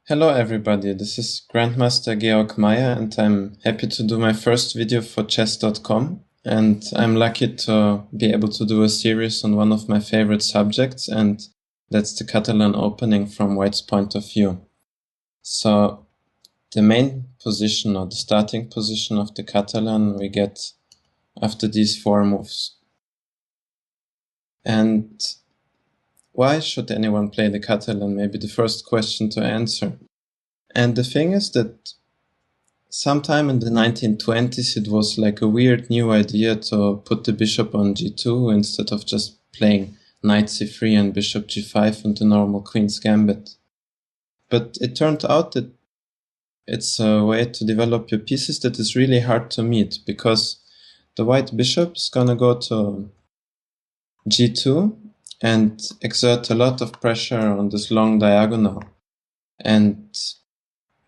Hello everybody, this is Grandmaster Georg Meier and I'm happy to do my first video for chess.com, and I'm lucky to be able to do a series on one of my favorite subjects, and that's the Catalan opening from White's point of view. So the main position or the starting position of the Catalan we get after these four moves. And why should anyone play the Catalan? Maybe the first question to answer. And the thing is that sometime in the 1920s it was like a weird new idea to put the bishop on g2 instead of just playing knight c3 and bishop g5 and the normal queen's gambit. But it turned out that it's a way to develop your pieces that is really hard to meet, because the white bishop is gonna go to g2 and exert a lot of pressure on this long diagonal. And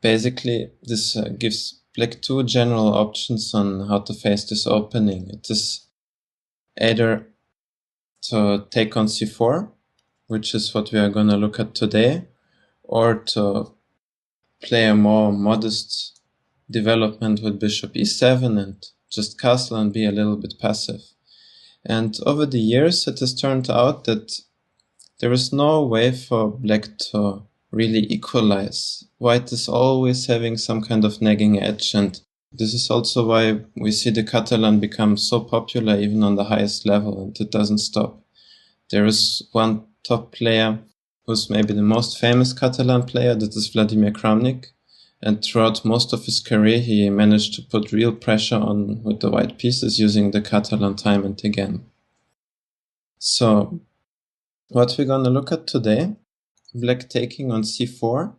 basically this gives Black two general options on how to face this opening. It is either to take on c4, which is what we are going to look at today, or to play a more modest development with bishop e7 and just castle and be a little bit passive. And over the years it has turned out that there is no way for Black to really equalize. White is always having some kind of nagging edge, and this is also why we see the Catalan become so popular even on the highest level, and it doesn't stop. There is one top player who's maybe the most famous Catalan player, that is Vladimir Kramnik, and throughout most of his career he managed to put real pressure on with the white pieces using the Catalan time and again. So what we're gonna look at today: Black taking on c4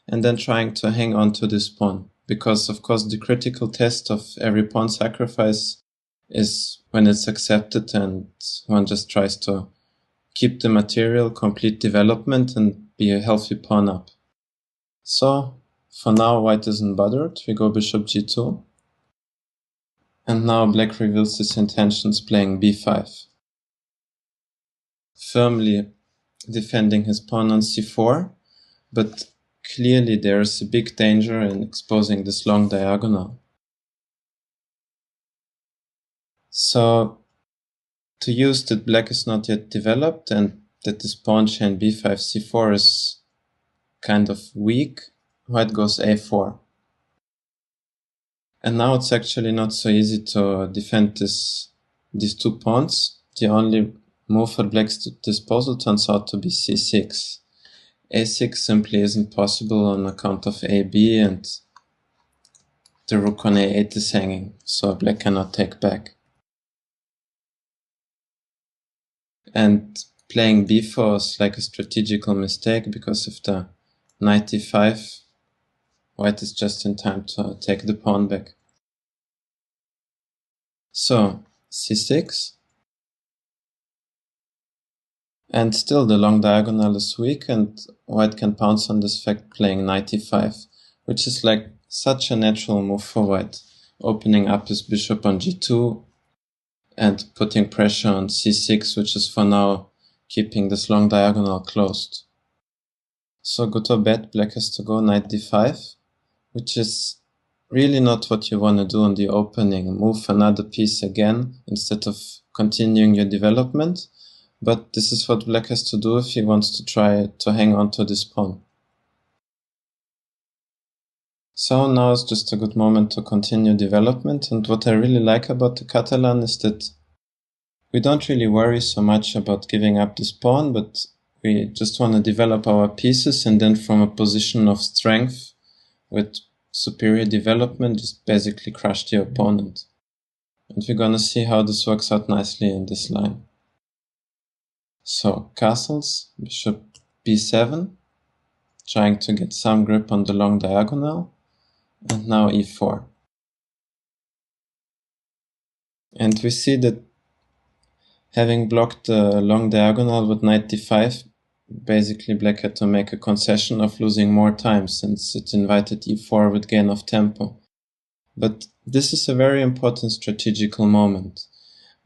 and then trying to hang on to this pawn, because of course the critical test of every pawn sacrifice is when it's accepted and one just tries to keep the material, complete development and be a healthy pawn up. So for now white isn't bothered, we go bishop g2, and now Black reveals his intentions playing b5, firmly defending his pawn on c4, but clearly there is a big danger in exposing this long diagonal. So to use that Black is not yet developed and that this pawn chain b5 c4 is kind of weak, White goes a4. And now it's actually not so easy to defend these two pawns. The only move at Black's disposal turns out to be c6. a6 simply isn't possible on account of ab, and the rook on a8 is hanging, so Black cannot take back. And playing b4 is like a strategical mistake, because if the knight e5, White is just in time to take the pawn back. So c6. And still the long diagonal is weak, and White can pounce on this fact playing knight e5, which is like such a natural move for White, opening up his bishop on g2 and putting pressure on c6, which is for now keeping this long diagonal closed. So go to bed, Black has to go knight d5, which is really not what you want to do on the opening. Move another piece again instead of continuing your development. But this is what Black has to do if he wants to try to hang on to this pawn. So now is just a good moment to continue development, and what I really like about the Catalan is that we don't really worry so much about giving up this pawn, but we just want to develop our pieces, and then from a position of strength with superior development just basically crush the opponent. And we're gonna see how this works out nicely in this line. So castles, bishop b7, trying to get some grip on the long diagonal, and now e4. And we see that having blocked the long diagonal with knight d5, basically Black had to make a concession of losing more time, since it invited e4 with gain of tempo. But this is a very important strategical moment,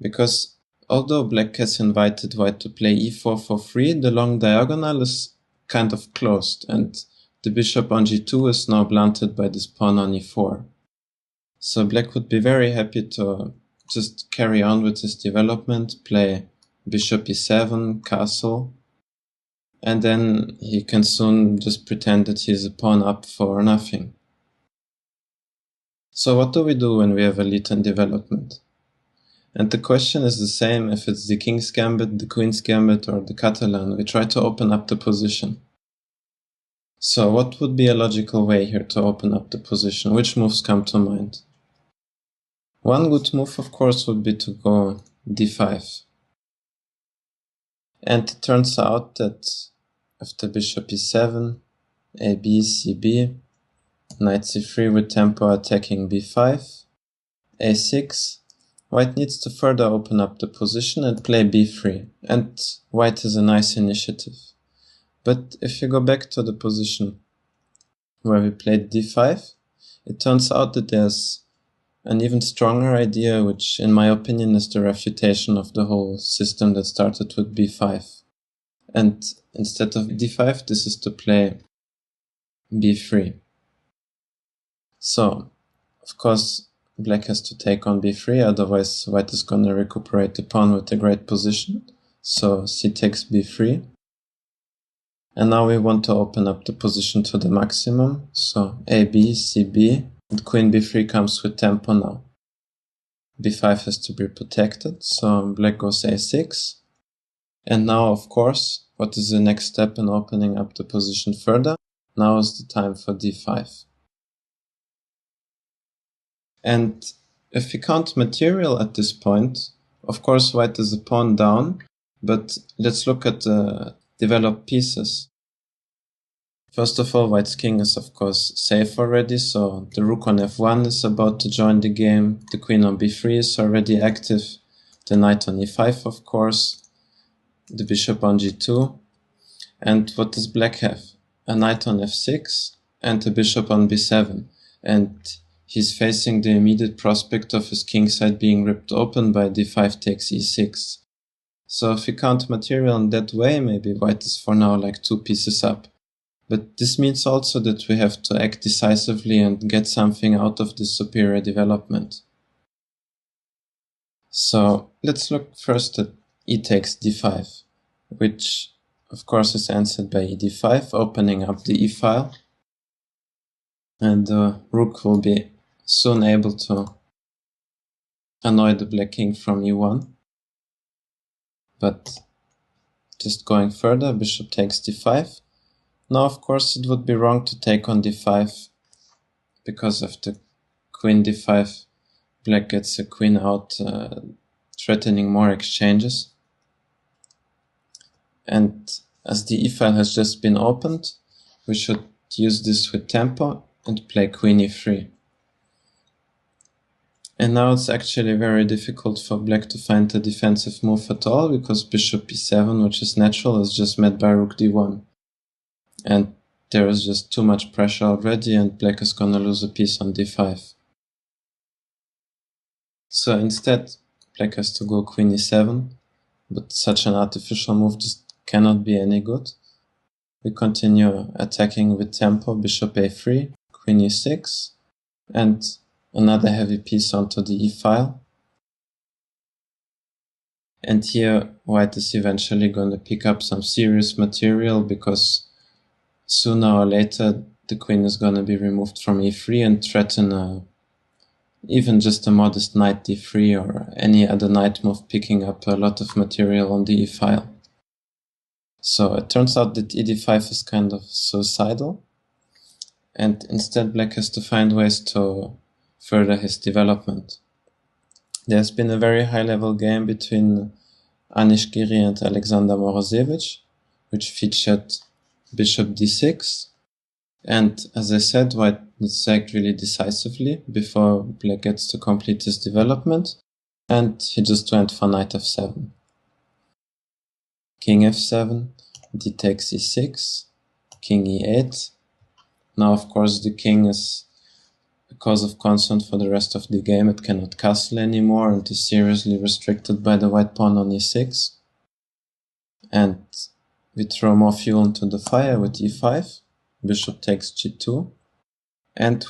because although Black has invited White to play e4 for free, the long diagonal is kind of closed, and the bishop on g2 is now blunted by this pawn on e4. So black would be very happy to just carry on with his development, play bishop e7, castle, and then he can soon just pretend that he's a pawn up for nothing. So what do we do when we have a lead in development? And the question is the same if it's the king's gambit, the queen's gambit, or the Catalan. We try to open up the position. So what would be a logical way here to open up the position? Which moves come to mind? One good move, of course, would be to go d5. And it turns out that after bishop e7, ab, cb, knight c3 with tempo attacking b5, a6, white needs to further open up the position and play b3, and white has a nice initiative. But if you go back to the position where we played d5, it turns out that there's an even stronger idea, which in my opinion is the refutation of the whole system that started with b5. And instead of d5, this is to play b3. So, of course, black has to take on b3, otherwise white is going to recuperate the pawn with a great position. So c takes b3. And now we want to open up the position to the maximum. So ab, cb, and queen b3 comes with tempo now. b5 has to be protected, so black goes a6. And now, of course, what is the next step in opening up the position further? Now is the time for d5. And if we count material at this point, of course white is a pawn down, but let's look at the developed pieces. First of all, white's king is of course safe already, so the rook on f1 is about to join the game, the queen on b3 is already active, the knight on e5 of course, the bishop on g2, and what does black have? A knight on f6 and a bishop on b7, and he's facing the immediate prospect of his king side being ripped open by d5 takes e6. So if we count material in that way, maybe white is for now like 2 pieces up. But this means also that we have to act decisively and get something out of this superior development. So let's look first at e takes d5, which of course is answered by e d5, opening up the e-file. And the rook will be soon able to annoy the black king from e1. But just going further, bishop takes d5. Now, of course, it would be wrong to take on d5 because of the queen d5. Black gets a queen out, threatening more exchanges. And as the e-file has just been opened, we should use this with tempo and play queen e3. And now it's actually very difficult for black to find a defensive move at all, because bishop e7, which is natural, is just met by rook d1. And there is just too much pressure already, and black is gonna lose a piece on d5. So instead, black has to go queen e7, but such an artificial move just cannot be any good. We continue attacking with tempo, bishop a3, queen e6, and another heavy piece onto the e-file. And here white is eventually going to pick up some serious material, because sooner or later the queen is going to be removed from e3 and threaten even just a modest knight d3 or any other knight move, picking up a lot of material on the e-file. So it turns out that e d5 is kind of suicidal, and instead black has to find ways to further his development. There's been a very high-level game between Anish Giri and Alexander Morozevich, which featured bishop d6, and as I said, white needs to act really decisively before black gets to complete his development, and he just went for knight f7. King f7, d takes e6, king e8. Now of course the king is a cause of concern for the rest of the game. It cannot castle anymore and is seriously restricted by the white pawn on e6. And we throw more fuel into the fire with e5. bishop takes g2. And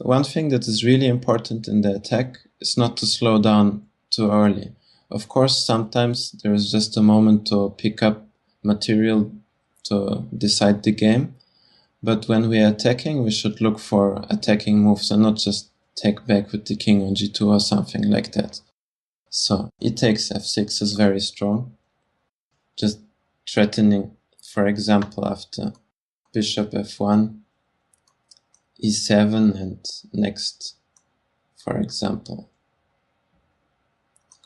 one thing that is really important in the attack is not to slow down too early. Of course, sometimes there is just a moment to pick up material to decide the game. But when we are attacking, we should look for attacking moves and not just take back with the king on g2 or something like that. So e takes f6 is very strong. Just threatening, for example, after bishop f1, e7, and next, for example,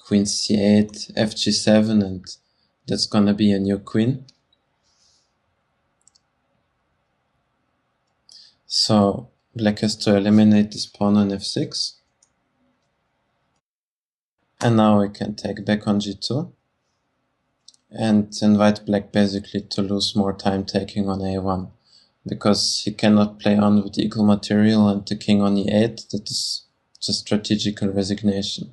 queen c8, fg7, and that's gonna be a new queen. So black has to eliminate this pawn on f6. And now we can take back on g2 and invite black basically to lose more time taking on a1, because he cannot play on with equal material and the king on e8. That is just strategical resignation.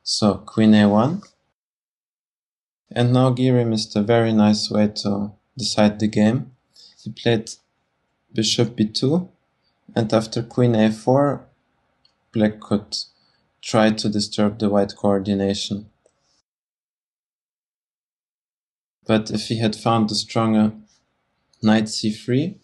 So queen a1. And now Giri missed a very nice way to decide the game. He played bishop b2, and after queen a4, black could try to disturb the white coordination. But if he had found a stronger knight c3,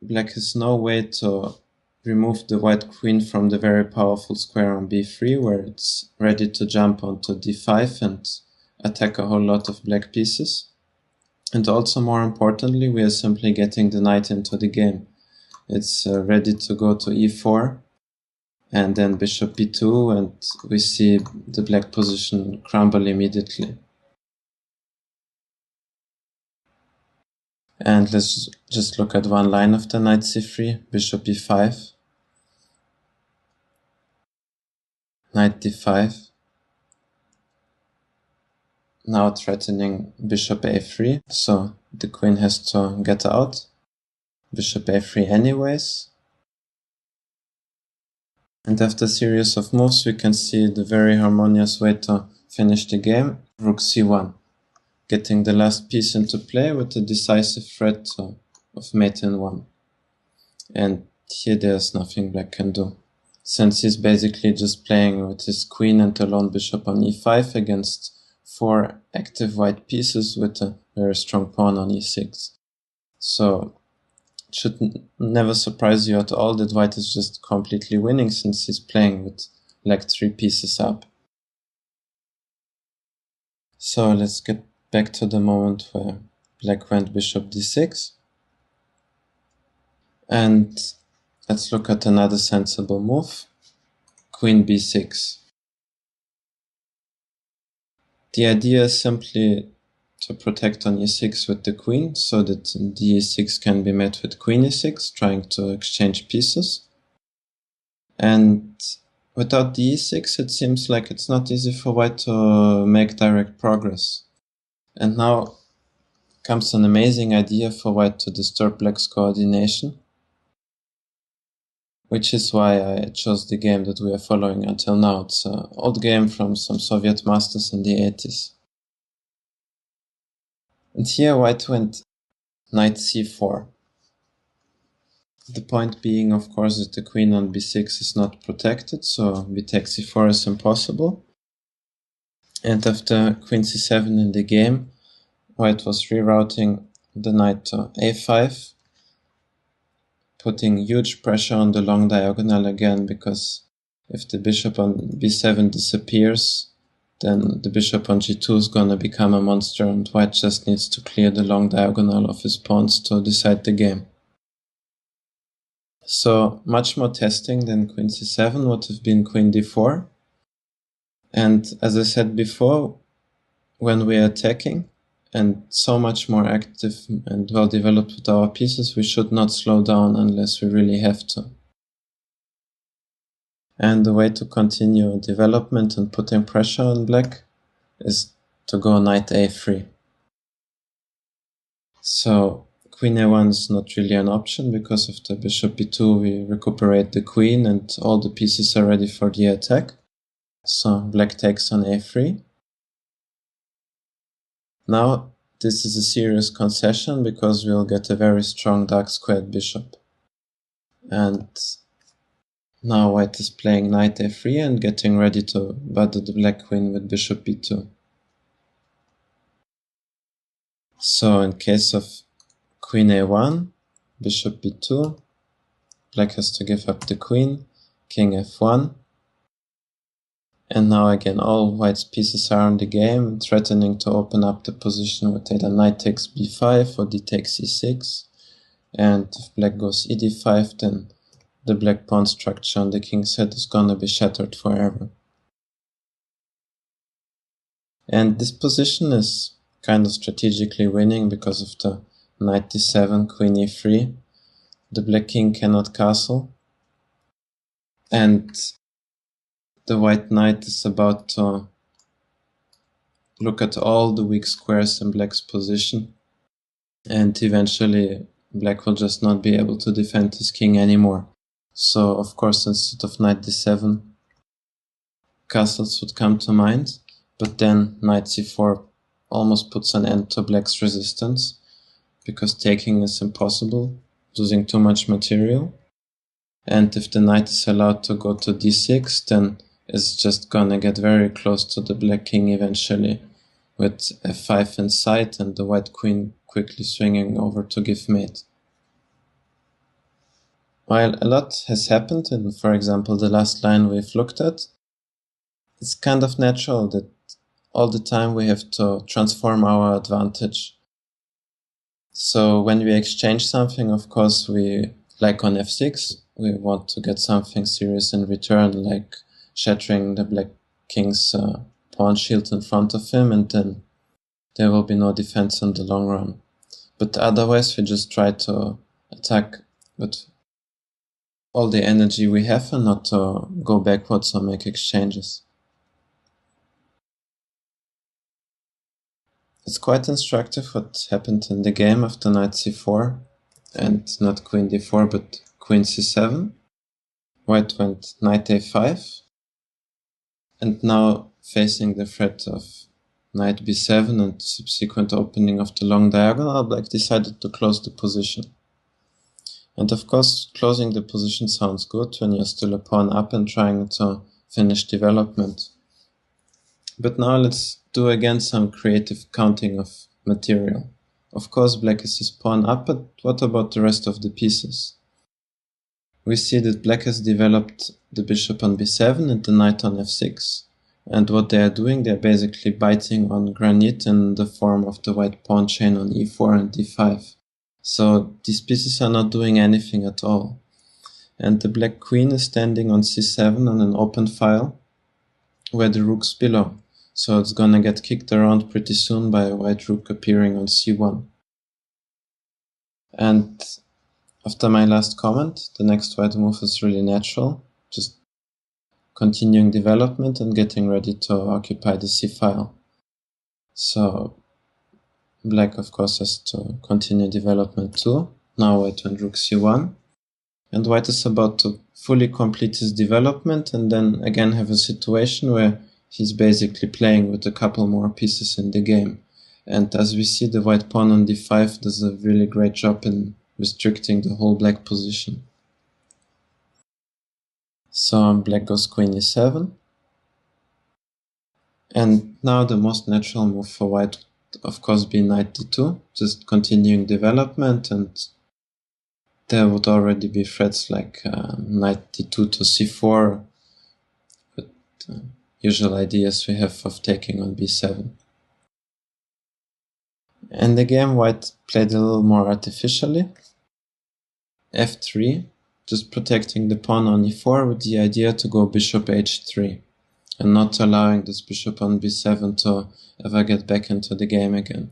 black has no way to remove the white queen from the very powerful square on b3, where it's ready to jump onto d5 and attack a whole lot of black pieces. And also, more importantly, we are simply getting the knight into the game. It's ready to go to e4, and then bishop b2, and we see the black position crumble immediately. And let's just look at one line of the knight c3, bishop e5, knight d5, now threatening bishop a3, so the queen has to get out, bishop a3 anyways. And after a series of moves, we can see the very harmonious way to finish the game, rook c1, getting the last piece into play with a decisive threat of mate in 1. And here there's nothing black can do, since he's basically just playing with his queen and a lone bishop on e5 against 4 active white pieces with a very strong pawn on e6. So it should never surprise you at all that white is just completely winning, since he's playing with like 3 pieces up. So let's get back to the moment where black went bishop d6. And let's look at another sensible move, queen b6. The idea is simply to protect on e6 with the queen, so that d6 can be met with queen e6, trying to exchange pieces. And without d6, it seems like it's not easy for white to make direct progress. And now comes an amazing idea for white to disturb black's coordination, which is why I chose the game that we are following until now. It's an old game from some Soviet masters in the 80s. And here white went knight c4. The point being, of course, that the queen on b6 is not protected, so b takes c4 is impossible. And after queen c7 in the game, white was rerouting the knight to a5, putting huge pressure on the long diagonal again, because if the bishop on b7 disappears, then the bishop on g2 is gonna become a monster, and white just needs to clear the long diagonal of his pawns to decide the game. So much more testing than queen c7 would have been queen d4. And as I said before, when we are attacking and so much more active and well developed with our pieces, we should not slow down unless we really have to. And the way to continue development and putting pressure on black is to go knight a3. So queen a1 is not really an option, because of the bishop b2 we recuperate the queen and all the pieces are ready for the attack. So black takes on a3. Now this is a serious concession because we'll get a very strong dark squared bishop. And now white is playing knight a3 and getting ready to bother the black queen with bishop b2. So in case of queen a1, bishop b2, black has to give up the queen, king f1. And now again all white's pieces are on the game, threatening to open up the position with either knight takes b5 or d takes e6. And if black goes e d5, then the black pawn structure on the king's head is gonna be shattered forever. And this position is kind of strategically winning because of the knight d7, queen e3. The black king cannot castle. And the white knight is about to look at all the weak squares in black's position. And eventually black will just not be able to defend his king anymore. So of course instead of knight d7, castles would come to mind. But then knight c4 almost puts an end to black's resistance, because taking is impossible, losing too much material. And if the knight is allowed to go to d6, then it's just gonna get very close to the black king eventually, with f5 in sight and the white queen quickly swinging over to give mate. While a lot has happened in, for example, the last line we've looked at, it's kind of natural that all the time we have to transform our advantage. So when we exchange something, of course, we, like on f6, we want to get something serious in return, like shattering the black king's pawn shield in front of him, and then there will be no defense in the long run. But otherwise, we just try to attack with all the energy we have and not to go backwards or make exchanges. It's quite instructive what happened in the game after knight c4, and not queen d4 but queen c7. White went knight a5, and now facing the threat of knight b7 and subsequent opening of the long diagonal, black decided to close the position. And of course, closing the position sounds good when you're still a pawn up and trying to finish development. But now let's do again some creative counting of material. Of course, black is his pawn up, but what about the rest of the pieces? We see that black has developed the bishop on b7 and the knight on f6. And what they are doing, they're basically biting on granite in the form of the white pawn chain on e4 and d5. So these pieces are not doing anything at all. And the black queen is standing on c7 on an open file where the rook's below. So it's gonna get kicked around pretty soon by a white rook appearing on c1. And after my last comment, the next white move is really natural, just continuing development and getting ready to occupy the c file. So black of course has to continue development too. Now white went rook c1, and white is about to fully complete his development and then again have a situation where he's basically playing with a couple more pieces in the game. And as we see, the white pawn on d5 does a really great job in restricting the whole black position. So black goes queen e7. And now the most natural move for white would of course be knight d2, just continuing development, and there would already be threats like knight d2 to c4, with usual ideas we have of taking on b7. And again, white played a little more artificially. f3, just protecting the pawn on e4 with the idea to go bishop h3, and not allowing this bishop on b7 to ever get back into the game again.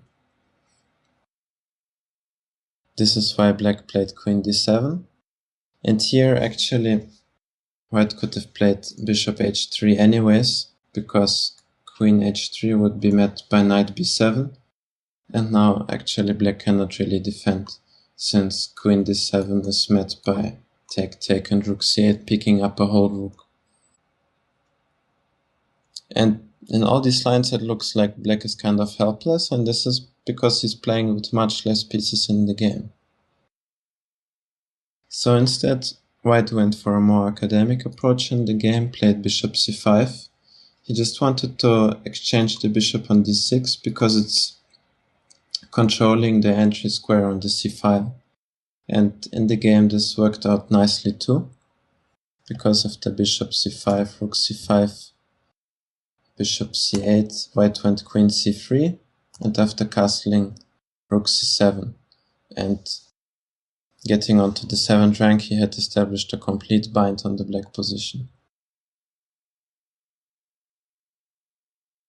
This is why black played queen d7. And here actually white could have played bishop h3 anyways, because queen h3 would be met by knight b7. And now actually black cannot really defend, since queen d7 is met by take and rook c8, picking up a whole rook. And in all these lines it looks like black is kind of helpless, and this is because he's playing with much less pieces in the game. So instead, white went for a more academic approach in the game, played bishop c5. He just wanted to exchange the bishop on d6 because it's controlling the entry square on the c file. And in the game this worked out nicely too, because of the bishop c5, rook c5, bishop c8, white went queen c3, and after castling, rook c7. And getting onto the 7th rank, he had established a complete bind on the black position.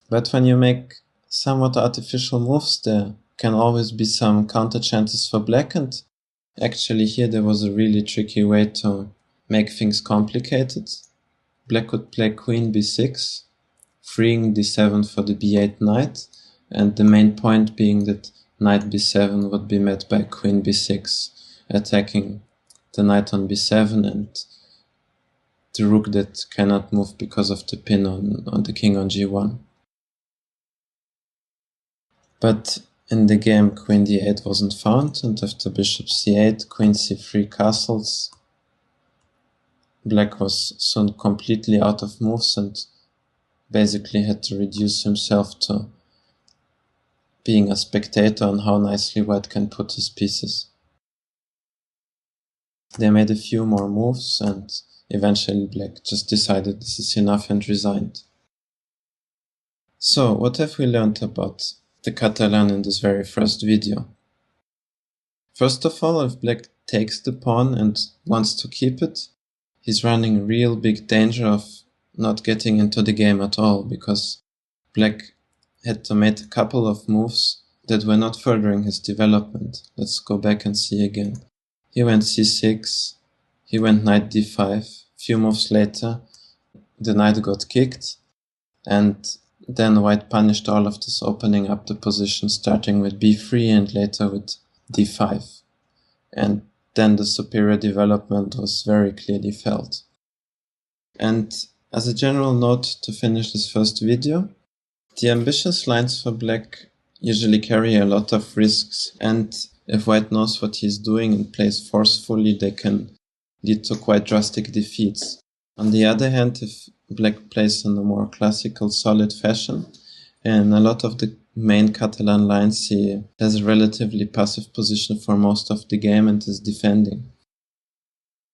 But when you make somewhat artificial moves, there can always be some counter chances for black, and actually here there was a really tricky way to make things complicated. Black could play queen b6, freeing d7 for the b8 knight, and the main point being that knight b7 would be met by queen b6, attacking the knight on b7 and the rook that cannot move because of the pin on the king on g1. But in the game queen d8 wasn't found, and after bishop c8, queen c3 castles, black was soon completely out of moves and basically had to reduce himself to being a spectator on how nicely white can put his pieces. They made a few more moves and eventually black just decided this is enough and resigned. So what have we learned about the Catalan in this very first video? First of all, if black takes the pawn and wants to keep it, he's running real big danger of not getting into the game at all, because black had to make a couple of moves that were not furthering his development. Let's go back and see again. He went c6, he went knight d5, few moves later the knight got kicked, and then white punished all of this, opening up the position starting with b3 and later with d5. And then the superior development was very clearly felt. And as a general note to finish this first video, the ambitious lines for black usually carry a lot of risks, and if white knows what he's doing and plays forcefully, they can lead to quite drastic defeats. On the other hand, if black plays in a more classical, solid fashion, in a lot of the main Catalan lines he has a relatively passive position for most of the game and is defending.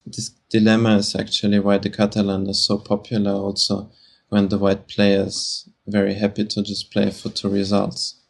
This dilemma is actually why the Catalan is so popular also when the white player is very happy to just play for 2 results.